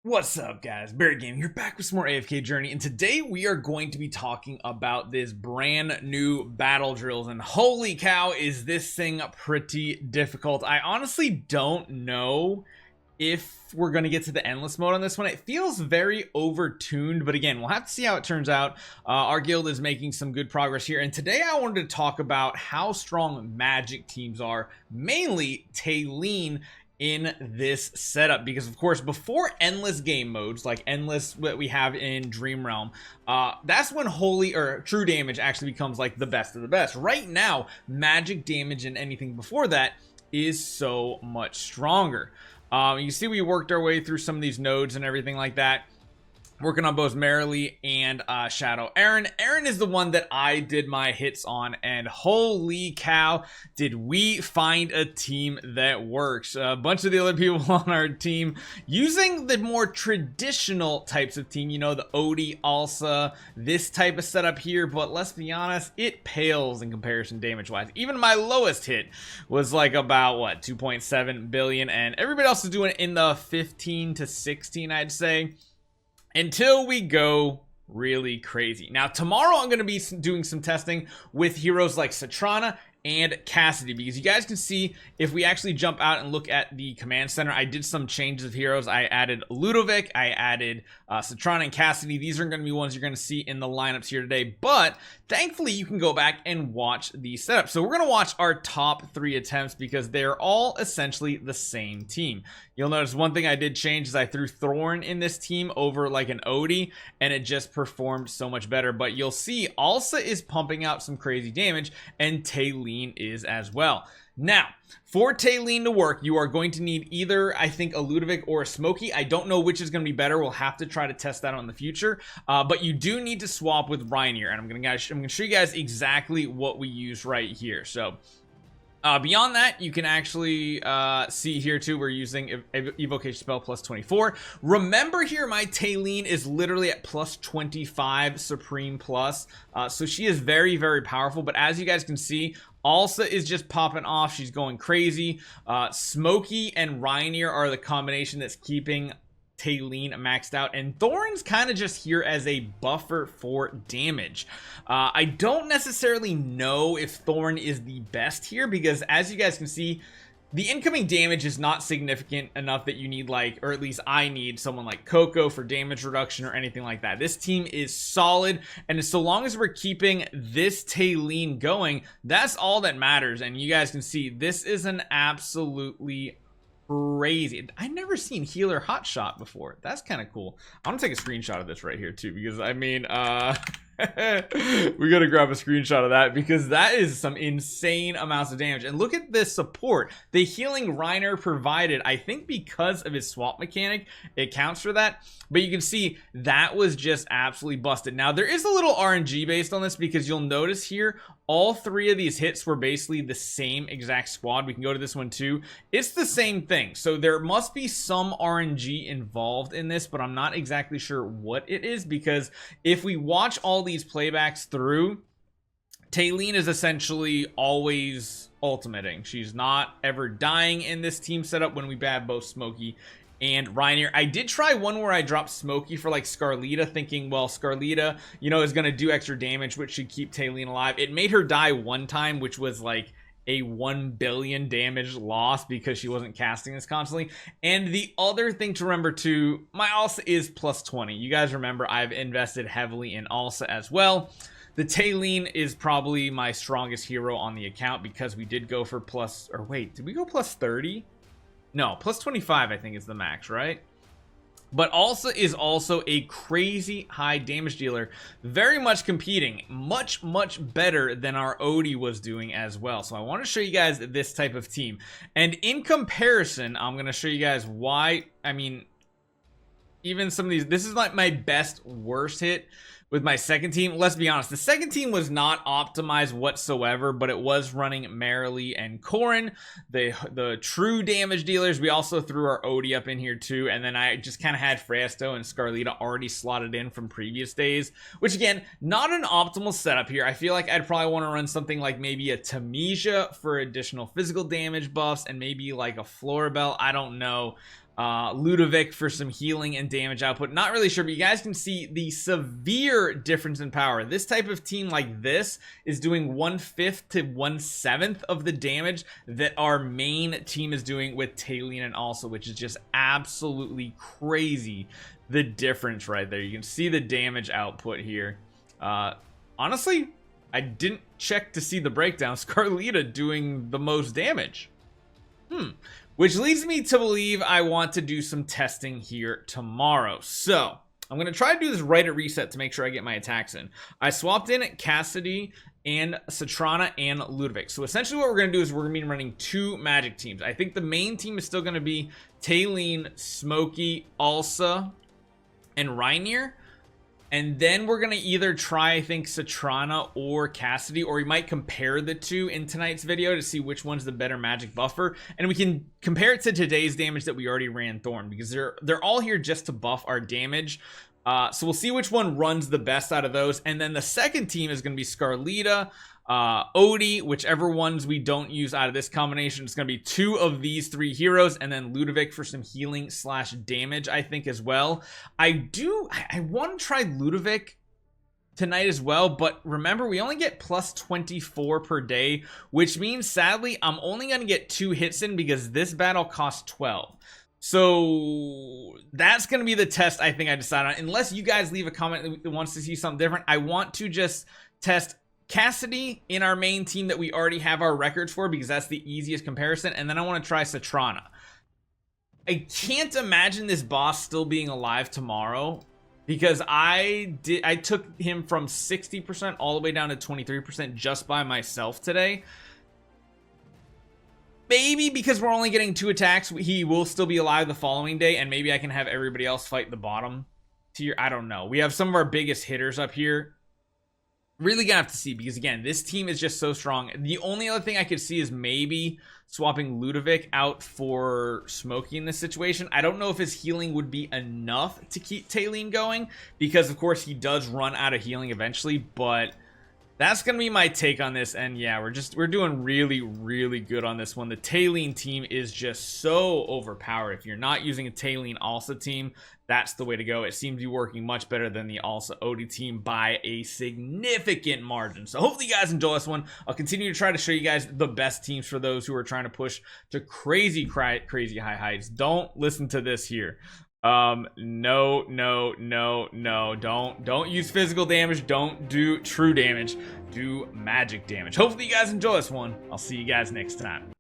What's up, guys? Barry Gaming here, back with some more AFK Journey, and today we are going to be talking about this brand new battle drills, and holy cow, is this thing pretty difficult. I honestly don't know if we're going to get to the endless mode on this one. It feels very overtuned, but again, we'll have to see how it turns out. Our guild is making some good progress here, and today I wanted to talk about how strong magic teams are, mainly Talene, in this setup, because of course before endless game modes like endless what we have in Dream Realm, that's when holy or true damage actually becomes like the best of the best. Right now magic damage and anything before that is so much stronger. You see we worked our way through some of these nodes and everything like that, working on both Merrily and Shadow Aaron. Aaron is the one that I did my hits on, and holy cow, did we find a team that works. A bunch of the other people on our team using the more traditional types of team, you know, the Odie, Alsa, this type of setup here, but let's be honest, it pales in comparison damage wise. Even my lowest hit was like about what, 2.7 billion, and everybody else is doing it in the 15 to 16, I'd say, until we go really crazy. Now tomorrow I'm going to be doing some testing with heroes like Citrana and Cassidy, because you guys can see if we actually jump out and look at the command center, I did some changes of heroes. I added Ludovic, I added Citrana and Cassidy. These are going to be ones you're going to see in the lineups here today, but thankfully you can go back and watch the setup. So we're going to watch our top 3 attempts because they're all essentially the same team. You'll notice one thing I did change is I threw Thorn in this team over like an Odie, and it just performed so much better. But you'll see Alsa is pumping out some crazy damage, and Talene is as well. Now, for Talene to work, you are going to need either, I think, a Ludovic or a Smokey. I don't know which is going to be better. We'll have to try to test that out in the future. But you do need to swap with Rainier, and I'm going to show you guys exactly what we use right here. So beyond that, you can actually see here too, we're using evocation spell plus 24. Remember here, my Talene is literally at plus 25 supreme plus, so she is very, very powerful. But as you guys can see, Alsa is just popping off. She's going crazy. Smokey and Rainier are the combination that's keeping Talene maxed out, and Thorn's kind of just here as a buffer for damage. I don't necessarily know if Thorn is the best here, because as you guys can see, the incoming damage is not significant enough that you need, like, or at least I need someone like Coco for damage reduction or anything like that. This team is solid, and so long as we're keeping this Talene going, that's all that matters. And you guys can see this is an absolutely crazy. I never seen healer hot shot before. That's kind of cool. I'm gonna take a screenshot of this right here too, because I mean we gotta grab a screenshot of that, because that is some insane amounts of damage. And look at this support, the healing Reiner provided. I think because of his swap mechanic it counts for that, but you can see that was just absolutely busted. Now there is a little RNG based on this, because you'll notice here all 3 of these hits were basically the same exact squad. We can go to this one too. It's the same thing, so there must be some RNG involved in this, but I'm not exactly sure what it is, because if we watch all these playbacks through, Talene is essentially always ultimating. She's not ever dying in this team setup when we bab both Smokey and Rainier. I did try one where I dropped Smokey for like Scarlita, thinking, well, Scarlita, you know, is going to do extra damage, which should keep Talene alive. It made her die one time, which was like a 1 billion damage loss because she wasn't casting this constantly. And the other thing to remember too, my Alsa is plus 20. You guys remember I've invested heavily in Alsa as well. The Talene is probably my strongest hero on the account, because we did go for plus, or wait, did we go plus 30? No, plus 25 I think is the max, right? But Alsa is also a crazy high damage dealer, very much competing, much better than our Odie was doing as well. So I want to show you guys this type of team, and in comparison I'm going to show you guys why. I mean, even some of these, this is like my best worst hit with my second team. Let's be honest, the second team was not optimized whatsoever, but it was running Merrily and Corrin, the true damage dealers. We also threw our Odie up in here too, and then I just kind of had Fresto and Scarlita already slotted in from previous days, which again, not an optimal setup here. I feel like I'd probably want to run something like maybe a Tamesia for additional physical damage buffs, and maybe like a Floribel. I don't know. Ludovic for some healing and damage output. Not really sure, but you guys can see the severe difference in power. This type of team like this is doing 1/5 to 1/7 of the damage that our main team is doing with Talene and Alsa, which is just absolutely crazy. The difference right there. You can see the damage output here. Honestly, I didn't check to see the breakdown. Scarlita doing the most damage. Which leads me to believe I want to do some testing here tomorrow. So I'm going to try to do this right at reset to make sure I get my attacks in. I swapped in Cassidy and Citrana and Ludovic. So essentially what we're going to do is we're going to be running 2 magic teams. I think the main team is still going to be Talene, Smokey, Alsa, and Rainier. And then we're going to either try, I think, Citrana or Cassidy, or we might compare the two in tonight's video to see which one's the better magic buffer. And we can compare it to today's damage that we already ran Thorn, because they're all here just to buff our damage. So we'll see which one runs the best out of those. And then the second team is going to be Scarlita, Odie, whichever ones we don't use out of this combination. It's going to be 2 of these 3 heroes, and then Ludovic for some healing / damage, I think, as well. I want to try Ludovic tonight as well, but remember, we only get plus 24 per day, which means sadly I'm only going to get 2 hits in because this battle costs 12. So that's going to be the test I think I decide on, unless you guys leave a comment that wants to see something different. I want to just test Cassidy in our main team that we already have our records for, because that's the easiest comparison, and then I want to try Citrana. I can't imagine this boss still being alive tomorrow, because I took him from 60% all the way down to 23% just by myself today. Maybe because we're only getting 2 attacks, he will still be alive the following day, and maybe I can have everybody else fight the bottom tier. I don't know. We have some of our biggest hitters up here. Really gonna have to see, because again, this team is just so strong. The only other thing I could see is maybe swapping Ludovic out for Smokey in this situation. I don't know if his healing would be enough to keep Talene going, because of course he does run out of healing eventually, but that's gonna be my take on this. And yeah, we're doing really good on this one. The Talene team is just so overpowered. If you're not using a Talene Alsa team, that's the way to go. It seems to be working much better than the Alsa Odie team by a significant margin. So hopefully you guys enjoy this one. I'll continue to try to show you guys the best teams for those who are trying to push to crazy high heights. Don't listen to this here. No, don't use physical damage. Don't do true damage. Do magic damage. Hopefully you guys enjoy this one. I'll see you guys next time.